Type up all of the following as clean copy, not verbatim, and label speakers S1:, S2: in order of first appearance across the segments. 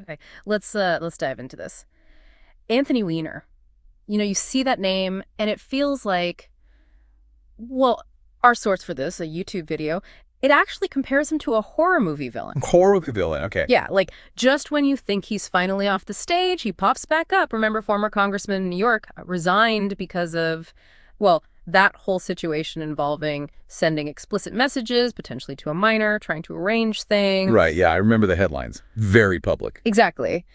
S1: Okay, let's dive into this. Anthony Weiner. You see that name and it feels like, well, our source for this, a YouTube video, it actually compares him to a horror movie villain.
S2: Horror villain, okay.
S1: Yeah, like just when you think he's finally off the stage, he pops back up. Remember, former congressman in New York resigned because of, well, that whole situation involving sending explicit messages, potentially to a minor, trying to arrange
S2: Right,
S1: things.
S2: yeah, I remember the headlines. Very public.
S1: Exactly.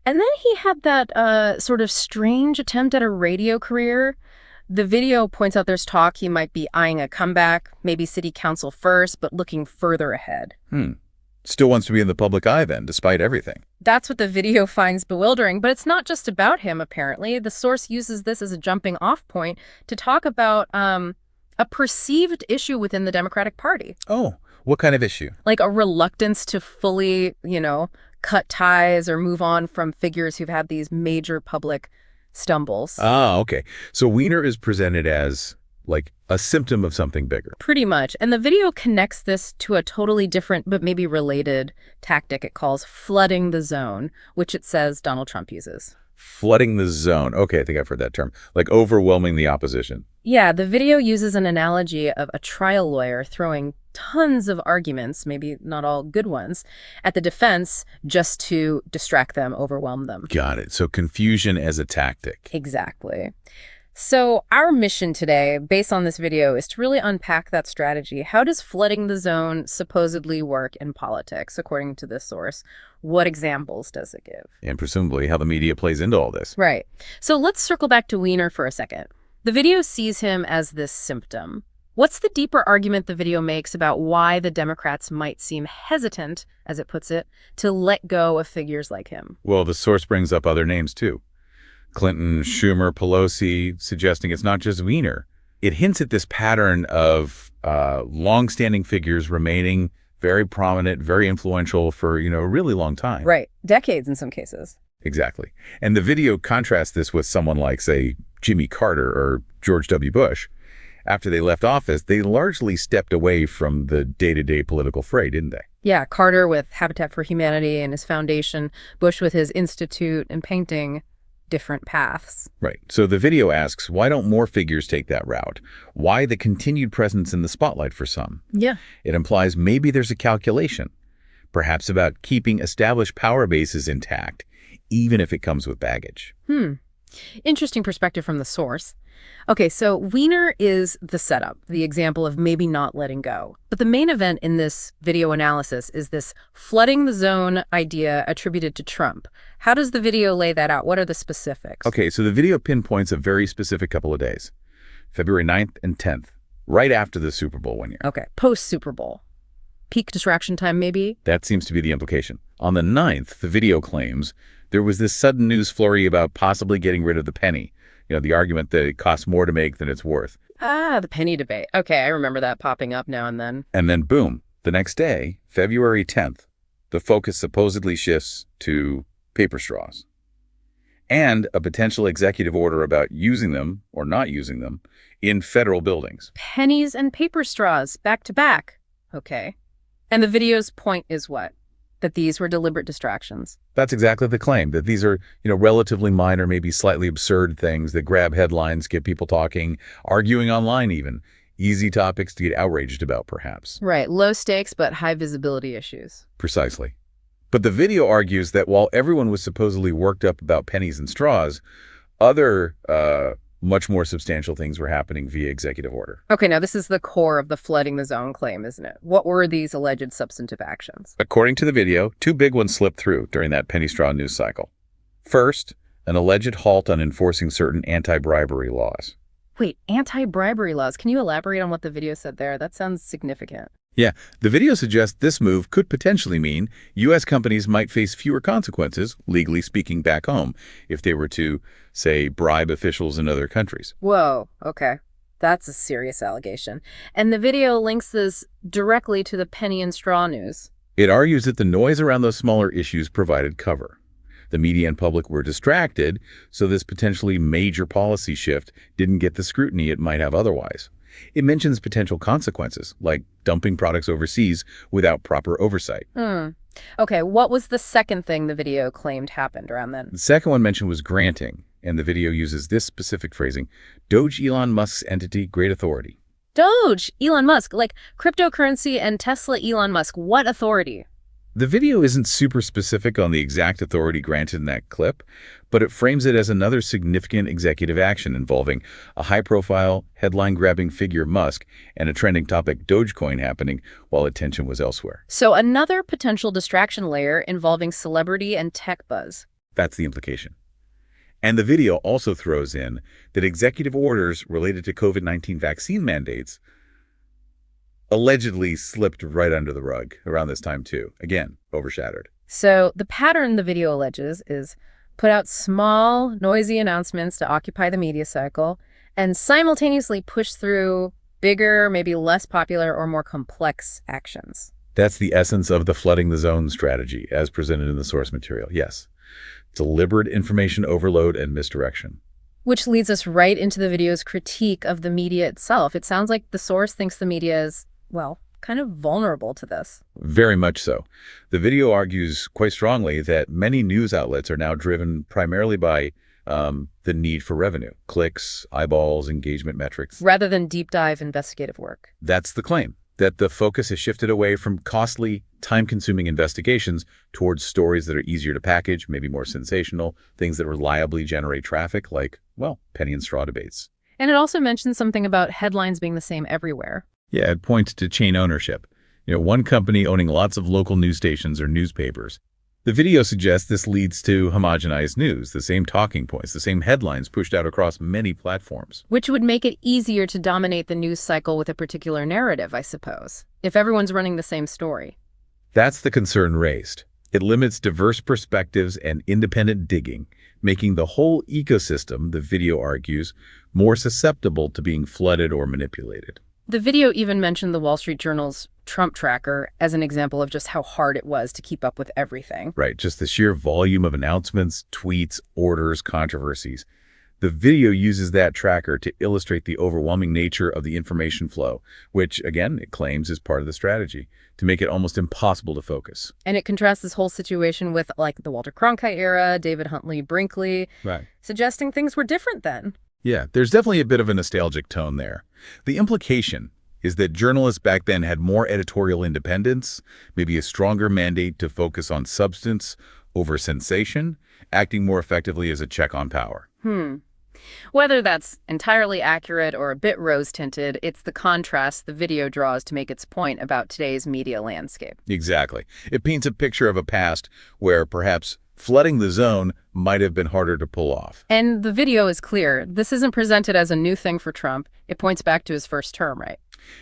S1: And then he had that sort of strange attempt at a radio career. The video points out there's talk he might be eyeing a comeback, maybe city council first, but looking further ahead.
S2: Still wants to be in the public eye then, despite everything.
S1: That's what the video finds bewildering, but it's not just about him, apparently. The source uses this as a jumping off point to talk about a perceived issue within the Democratic Party.
S2: Oh, what kind of issue?
S1: Like a reluctance to fully, cut ties or move on from figures who've had these major public stumbles.
S2: Ah, okay. So Weiner is presented as, like, a symptom of something bigger.
S1: Pretty much. And the video connects this to a totally different but maybe related tactic it calls flooding the zone, which it says Donald Trump uses.
S2: Flooding the zone. Okay, I think I've heard that term. Like overwhelming the opposition.
S1: Yeah, the video uses an analogy of a trial lawyer throwing tons of arguments, maybe not all good ones, at the defense just to distract them, overwhelm them.
S2: Got it. So confusion as a tactic.
S1: Exactly. So our mission today, based on this video, is to really unpack that strategy. How does flooding the zone supposedly work in politics, according to this source? What examples does it give?
S2: And presumably how the media plays into all this.
S1: Right. So let's circle back to Weiner for a second. The video sees him as this symptom. What's the deeper argument the video makes about why the Democrats might seem hesitant, as it puts it, to let go of figures like him?
S2: Well, the source brings up other names too. Clinton, Schumer, Pelosi, suggesting it's not just Weiner. It hints at this pattern of long-standing figures remaining very prominent, very influential for, a really long time.
S1: Right. Decades in some cases.
S2: Exactly. And the video contrasts this with someone like, say, Jimmy Carter or George W. Bush. After they left office, they largely stepped away from the day-to-day political fray, didn't they?
S1: Yeah, Carter with Habitat for Humanity and his foundation, Bush with his institute and painting different paths.
S2: Right. So the video asks, why don't more figures take that route? Why the continued presence in the spotlight for some?
S1: Yeah.
S2: It implies maybe there's a calculation, perhaps about keeping established power bases intact, even if it comes with baggage.
S1: Interesting perspective from the source. Okay, so Weiner is the setup, the example of maybe not letting go. But the main event in this video analysis is this flooding the zone idea attributed to Trump. How does the video lay that out? What are the specifics?
S2: Okay, so the video pinpoints a very specific couple of days, February 9th and 10th, right after the Super Bowl 1 year.
S1: Okay, post-Super Bowl. Peak distraction time, maybe?
S2: That seems to be the implication. On the 9th, the video claims there was this sudden news flurry about possibly getting rid of the penny. The argument that it costs more to make than it's worth.
S1: Ah, the penny debate. Okay, I remember that popping up now and then.
S2: And then boom, the next day, February 10th, the focus supposedly shifts to paper straws and a potential executive order about using them or not using them in federal buildings.
S1: Pennies and paper straws, back to back. Okay. And the video's point is what? That these were deliberate distractions.
S2: That's exactly the claim, that these are, relatively minor, maybe slightly absurd things that grab headlines, get people talking, arguing online even. Easy topics to get outraged about, perhaps.
S1: Right. Low stakes, but high visibility issues.
S2: Precisely. But the video argues that while everyone was supposedly worked up about pennies and straws, other much more substantial things were happening via executive order.
S1: Okay, now this is the core of the flooding the zone claim, isn't it? What were these alleged substantive actions?
S2: According to the video, two big ones slipped through during that penny straw news cycle. First, an alleged halt on enforcing certain anti-bribery laws.
S1: Wait, anti-bribery laws. Can you elaborate on what the video said there? That sounds significant.
S2: Yeah, the video suggests this move could potentially mean U.S. companies might face fewer consequences, legally speaking, back home, if they were to, say, bribe officials in other countries.
S1: Whoa, okay. That's a serious allegation. And the video links this directly to the penny and straw news.
S2: It argues that the noise around those smaller issues provided cover. The media and public were distracted, so this potentially major policy shift didn't get the scrutiny it might have otherwise. It mentions potential consequences, like dumping products overseas without proper oversight.
S1: Okay, what was the second thing the video claimed happened around then?
S2: The second one mentioned was granting, and the video uses this specific phrasing, Doge Elon Musk's entity, great authority.
S1: Doge, Elon Musk, like cryptocurrency and Tesla Elon Musk, what authority?
S2: The video isn't super specific on the exact authority granted in that clip, but it frames it as another significant executive action involving a high-profile, headline-grabbing figure Musk and a trending topic Dogecoin happening while attention was elsewhere.
S1: So another potential distraction layer involving celebrity and tech buzz.
S2: That's the implication. And the video also throws in that executive orders related to COVID-19 vaccine mandates allegedly slipped right under the rug around this time too. Again, overshadowed.
S1: So the pattern the video alleges is put out small, noisy announcements to occupy the media cycle and simultaneously push through bigger, maybe less popular or more complex actions.
S2: That's the essence of the flooding the zone strategy as presented in the source material. Yes. Deliberate information overload and misdirection.
S1: Which leads us right into the video's critique of the media itself. It sounds like the source thinks the media is, well, kind of vulnerable to this.
S2: Very much so. The video argues quite strongly that many news outlets are now driven primarily by the need for revenue, clicks, eyeballs, engagement metrics.
S1: Rather than deep dive investigative work.
S2: That's the claim, that the focus has shifted away from costly, time-consuming investigations towards stories that are easier to package, maybe more sensational, things that reliably generate traffic like, well, penny and straw debates.
S1: And it also mentions something about headlines being the same everywhere.
S2: Yeah, it points to chain ownership. One company owning lots of local news stations or newspapers. The video suggests this leads to homogenized news, the same talking points, the same headlines pushed out across many platforms.
S1: Which would make it easier to dominate the news cycle with a particular narrative, I suppose, if everyone's running the same story.
S2: That's the concern raised. It limits diverse perspectives and independent digging, making the whole ecosystem, the video argues, more susceptible to being flooded or manipulated.
S1: The video even mentioned the Wall Street Journal's Trump tracker as an example of just how hard it was to keep up with everything.
S2: Right, just the sheer volume of announcements, tweets, orders, controversies. The video uses that tracker to illustrate the overwhelming nature of the information flow, which, again, it claims is part of the strategy, to make it almost impossible to focus.
S1: And it contrasts this whole situation with, like, the Walter Cronkite era, David Huntley Brinkley,
S2: Right.
S1: suggesting things were different then.
S2: Yeah, there's definitely a bit of a nostalgic tone there. The implication is that journalists back then had more editorial independence, maybe a stronger mandate to focus on substance over sensation, acting more effectively as a check on power.
S1: Whether that's entirely accurate or a bit rose-tinted, it's the contrast the video draws to make its point about today's media landscape.
S2: Exactly. It paints a picture of a past where perhaps flooding the zone might have been harder to pull off.
S1: And the video is clear. This isn't presented as a new thing for Trump. It points back to his first term, right?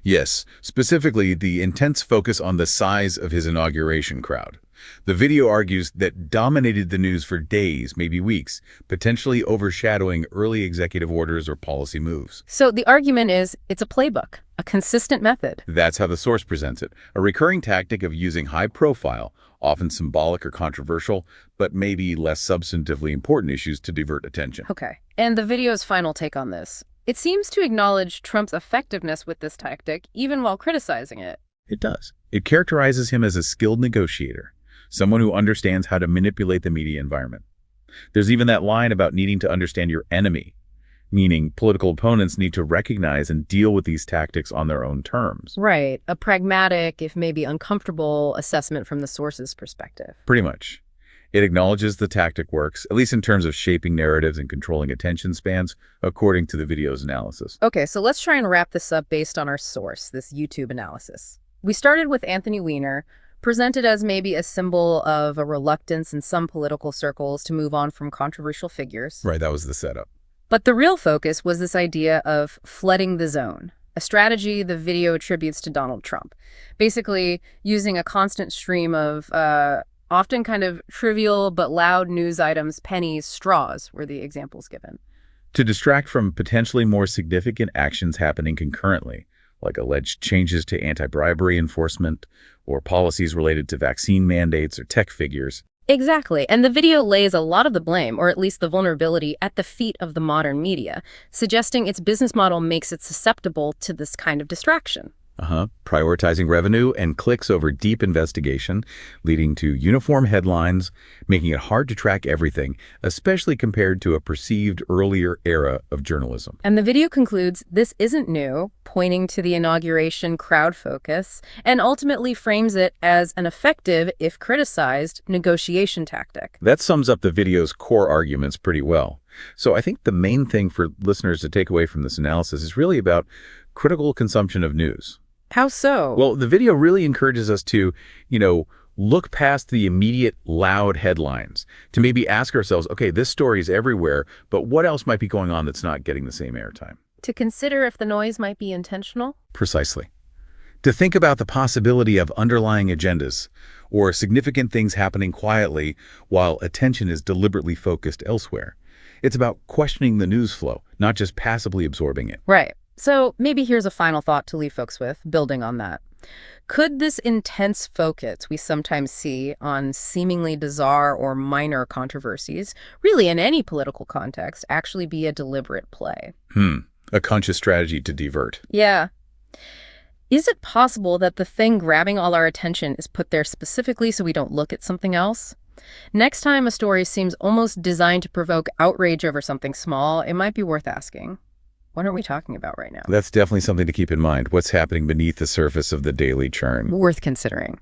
S2: Yes, specifically the intense focus on the size of his inauguration crowd. The video argues that dominated the news for days, maybe weeks, potentially overshadowing early executive orders or policy moves.
S1: So the argument is it's a playbook, a consistent method.
S2: That's how the source presents it, a recurring tactic of using high-profile, often symbolic or controversial, but maybe less substantively important issues to divert attention.
S1: Okay. And the video's final take on this. It seems to acknowledge Trump's effectiveness with this tactic, even while criticizing it.
S2: It does. It characterizes him as a skilled negotiator, someone who understands how to manipulate the media environment. There's even that line about needing to understand your enemy, meaning political opponents need to recognize and deal with these tactics on their own terms.
S1: Right. A pragmatic, if maybe uncomfortable, assessment from the source's perspective.
S2: Pretty much. It acknowledges the tactic works, at least in terms of shaping narratives and controlling attention spans, according to the video's analysis.
S1: Okay, so let's try and wrap this up based on our source, this YouTube analysis. We started with Anthony Weiner, presented as maybe a symbol of a reluctance in some political circles to move on from controversial figures.
S2: Right, that was the setup.
S1: But the real focus was this idea of flooding the zone, a strategy the video attributes to Donald Trump. Basically, using a constant stream of often kind of trivial but loud news items, pennies, straws were the examples given.
S2: To distract from potentially more significant actions happening concurrently, like alleged changes to anti-bribery enforcement or policies related to vaccine mandates or tech figures.
S1: Exactly, and the video lays a lot of the blame, or at least the vulnerability, at the feet of the modern media, suggesting its business model makes it susceptible to this kind of distraction.
S2: Prioritizing revenue and clicks over deep investigation, leading to uniform headlines, making it hard to track everything, especially compared to a perceived earlier era of journalism.
S1: And the video concludes, this isn't new, pointing to the inauguration crowd focus, and ultimately frames it as an effective, if criticized, negotiation tactic.
S2: That sums up the video's core arguments pretty well. So I think the main thing for listeners to take away from this analysis is really about critical consumption of news.
S1: How so?
S2: Well, the video really encourages us to, look past the immediate loud headlines, to maybe ask ourselves, okay, this story is everywhere, but what else might be going on that's not getting the same airtime?
S1: To consider if the noise might be intentional?
S2: Precisely. To think about the possibility of underlying agendas or significant things happening quietly while attention is deliberately focused elsewhere. It's about questioning the news flow, not just passively absorbing it.
S1: Right. So maybe here's a final thought to leave folks with, building on that. Could this intense focus we sometimes see on seemingly bizarre or minor controversies, really in any political context, actually be a deliberate play?
S2: A conscious strategy to divert.
S1: Yeah. Is it possible that the thing grabbing all our attention is put there specifically so we don't look at something else? Next time a story seems almost designed to provoke outrage over something small, it might be worth asking, what are we talking about right now?
S2: That's definitely something to keep in mind. What's happening beneath the surface of the daily churn?
S1: Worth considering.